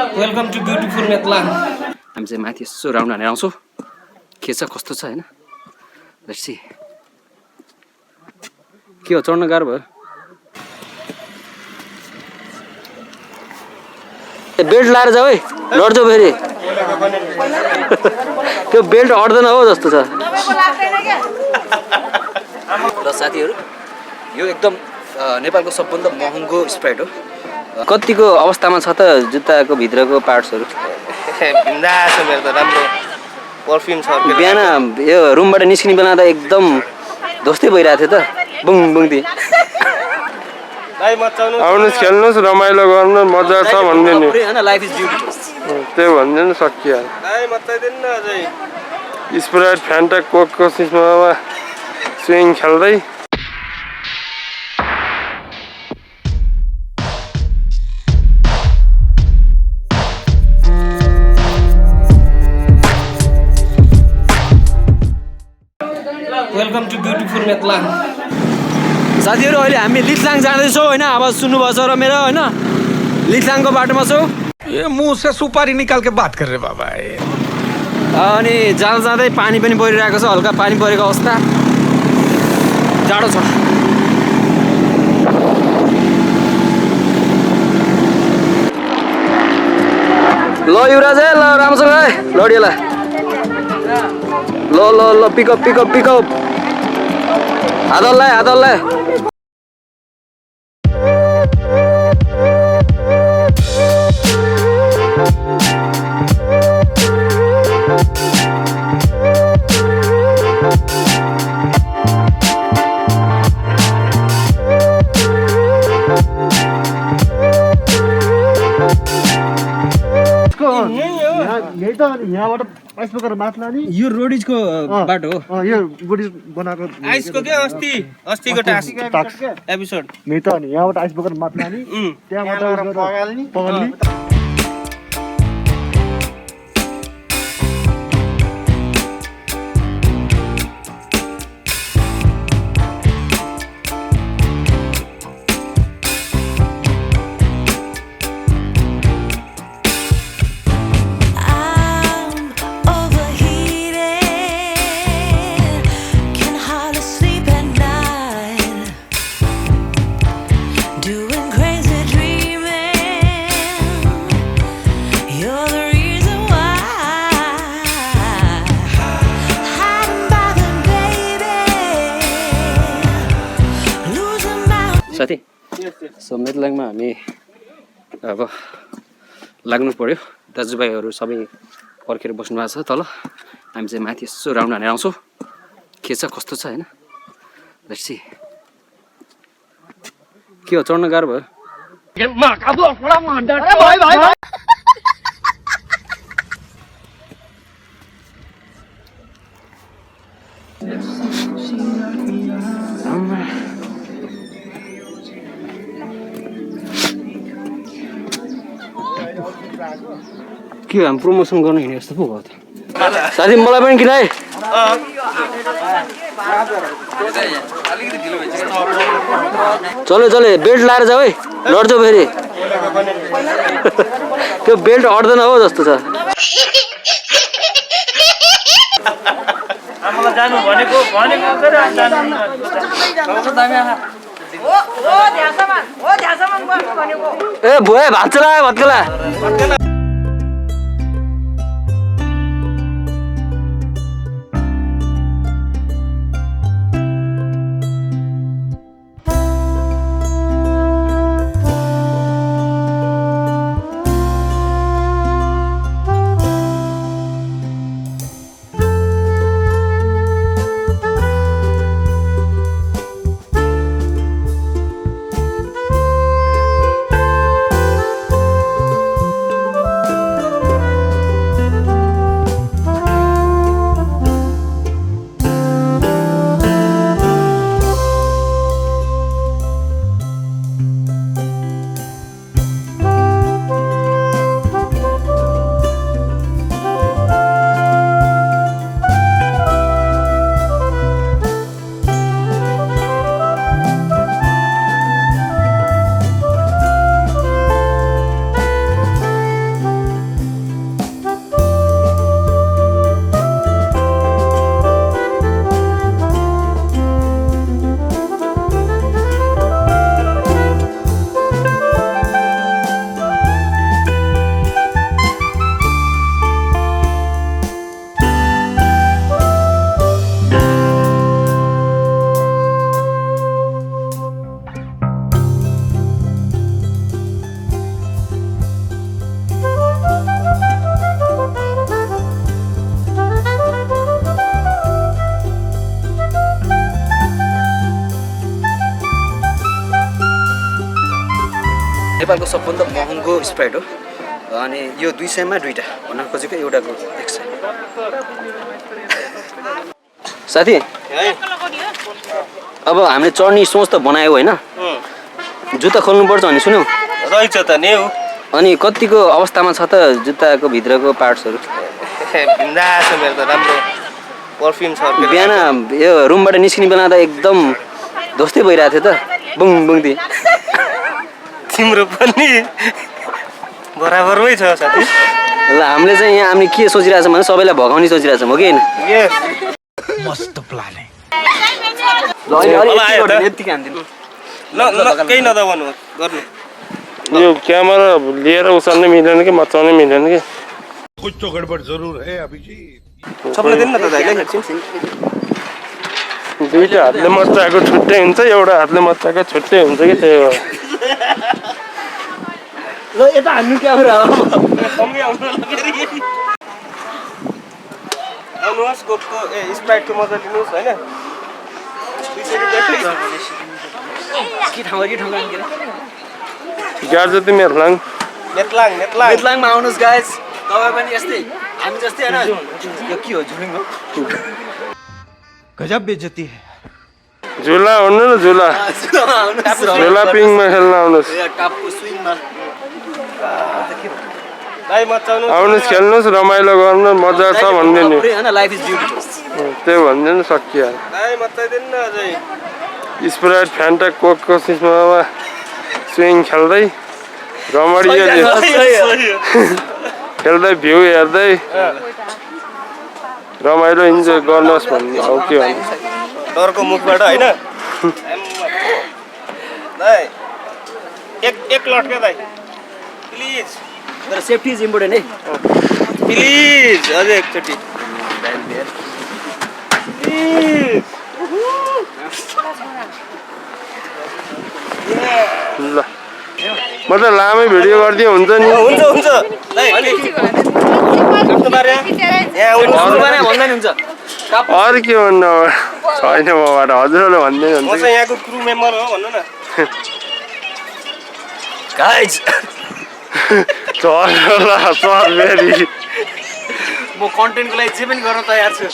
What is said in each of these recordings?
Welcome to beautiful मेथलाङ। हामी चाहिँ माथि यसो राउन्ड हानेर आउँछौँ के छ कस्तो छ हैन। लेट्स सी के हो चढ्न गाह्रो भयो। बेल्ट लाएर जाऊ है लड्छौ फेरि त्यो बेल्ट अड्दैन हो जस्तो छ। र साथीहरू यो एकदम नेपालको सबभन्दा महँगो स्प्राइट हो। कतिको अवस्थामा छ त जुत्ताको भित्रको पार्ट्सहरू? भिन्दा छ मेरो त राम्रो परफ्युम छ। बिहान यो रुमबाट निस्किने बेला त एकदम ध्वस्तै भइरहेको थियो त बुङ बुङदी। आउनुहोस् खेल्नुहोस् रमाइलो गर्नु मजा छ भन्ने नि लाइफ इज ब्युटिफुल त्यो भन्ने नि सकिहाल्यो। स्प्राइट फ्यान्टा कोकको सिस्टममा स्विङ खेल्दै वेलकम टु ब्युटिफुल मेथलाङ। साथीहरू अहिले हामी लिथलाङ जाँदैछौँ होइन। अब सुन्नुभएको छ र मेरो होइन लिथलाङको बाटोमा छौँ। ये मुंह से सुपारी निकाल के बात कर रहे बाबा। अनि जाँदा जाँदै पानी पनि परिरहेको छ, हल्का पानी परेको अवस्था। जाडो छ। ल युवराज है ल राम्रोसँग है लडिएला। ल ल ल पिकअप पिकअप पिकअप हातल्लाई हातल्लाई। यहाँबाट आइस बोकेर माथि लाने यो रोडिजको बाटो हो। यो रोडिज बनाएको आइसको के अस्तिको टास्क एपिसोड नि त नि यहाँबाट आइस बोकेर माथि लाने त्यहाँबाट पगाल्ने। साथी सो मेथलाङमा हामी अब लाग्नु पर्यो। दाजुभाइहरू सबै पर्खेर बस्नु भएको छ तल। हामी चाहिँ माथि यसो राउन्ड हानेर आउँछौँ के छ कस्तो छ हैन। लेट्स सी के हो चढ्न गाह्रो भयो। के हामी प्रमोसन गर्नु हिँड्यो जस्तो पो भयो त। साथी मलाई पनि किन है। चले चले बेल्ट लाएर जाऊ है लड्छौ फेरि त्यो बेल्ट अड्दैन हो जस्तो छ। जानु भनेको ए भुए भात चला भत्केला। नेपालको सबभन्दा महँगो स्प्राइट हो अनि यो 200 मा दुईटा भन्न खोजेको एउटाको 100 साथी अब हामीले चढ्ने सोच त बनायो होइन जुत्ता खोल्नुपर्छ भने सुन्यौ रहेछ त नि हो अनि कतिको अवस्थामा छ त जुत्ताको भित्रको पार्ट्सहरू बिन्दास छ मेरो त राम्रो परफ्युम छ बिहान यो रुमबाट निस्किने बेला त एकदम ध्वस्तै भइरहेको थियो त बुङ बुङदी तिम्रो पनि बराबरमै छ साथी ल हामीले चाहिँ यहाँ हामी के सोचिरहेको छौँ भने सबैलाई भगाउने सोचिरहेको छौँ हो कि होइन मस्त प्लान है ल अहिले यतिकै हान्दिनु ल केही नदबाउनु गर्नु यो क्यामेरा लिएर उचाल्नै मिलेन कि मचाउनै मिलेन कि कुछ तो गड़बड़ जरूर है अभिजीत सबैले दिनु न त दाइले दुईटा हातले मचाएको छुट्टै हुन्छ एउटा हातले मचाएको छुट्टै हुन्छ कि त्यही हो ल यता हान्नु क्यामेरा सँगै आउनु ल फेरि आउनुहोस् कोकको स्प्राइटको मजा लिनुहोस् होइन के ठाउँमा गाड जति मेथलाङ मेथलाङमा आउनुहोस् गाइस तपाईँ पनि यस्तै हामी जस्तै होइन यो के हो झुलिङ हो गजब बेइज्जती है झुला हुनु न झुला झुला पिङमा खेल्न आउनुहोस् टापको स्विङमा दाइ मचाउनु आउनुहोस् खेल्नुहोस् रमाइलो गर्नु मजा छ भनिदिनु हैन लाइफ इज ब्युटिफुल त्यही भनिदिनु सकिहाल्यो दाइ मचाइदिनु न अझै स्प्राइट फ्यान्टा कोकको सिस्टममा स्विङ खेल्दै रमणीय खेल्दै भ्यू हेर्दै रमाइलो इन्जोय गर्नुहोस् भन्ने हो के भन्नु डरको मुखबाट होइन दाइ एक लट क्या दाइ प्लिज तर सेफ्टी इज इम्पोर्टेन्ट है प्लिज अझै एकचोटि प्लिज ल म त लामै भिडियो गरिदिए हुन्छ नि हुन्छ दाइ आफ्नो बारे यहाँ भन्दैन हुन्छ अरू के भन्नु अब छैन मबाट हजुरहरूले भन्दै म हुन्छ चाहिँ यहाँको क्रू मेम्बर हो भन्नु न गाइज चल फेरि म कन्टेन्टको लागि जे पनि गर्न तयार छु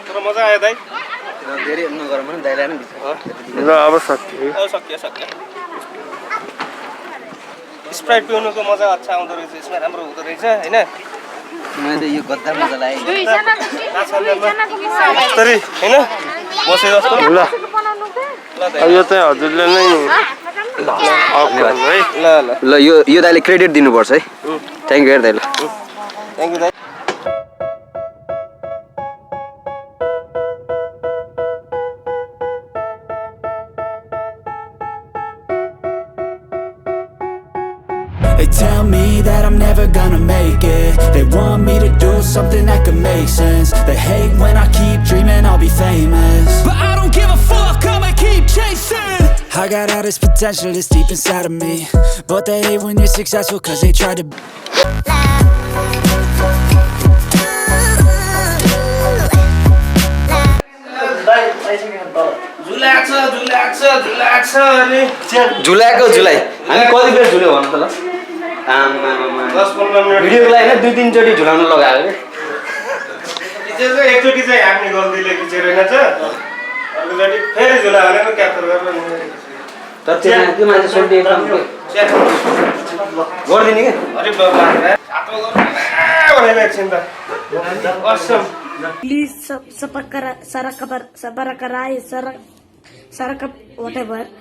तर मजा आयो दाइ धेरै नगरौँ भने दाइलाई नै ल अब सक्यो सक्यो स्प्राइट पिउनुको मजा अच्छा आउँदो रहेछ यसमा राम्रो हुँदो रहेछ होइन मैले यो गद्दा मजा लाग्यो तरी होइन बसे जस्तो ल अब यो चाहिँ हजुरले नै अफ गर्नु है ल यो दाइले क्रेडिट दिनुपर्छ है थ्याङ्क यू दाइ ल थ्याङ्क यू दाइ They tell me that I'm never gonna make it. They want me to do something that could make sense. They hate when I keep dreaming I'll be famous, but I don't give a fuck, I'ma keep chasing. I got all this potential that's deep inside of me, but they hate when you're successful cause they try to झुलाएको झुलाइ हामी कति बेर झुल्यो भन्नु त ल भिडियोको लागि होइन 2-3 चोटि झुलाउन लगायो कि एकचोटि चाहिँ आफ्नो गल्तीले खिचेर रहेछ अर्कोचोटि फेरि झुला भनेर क्याप्चर गरेर तर त्यो मान्छे सोल्टी एकदम गरिदिने कि अरे बाबा भनेर एकछिन त असम Please subscribe, whatever.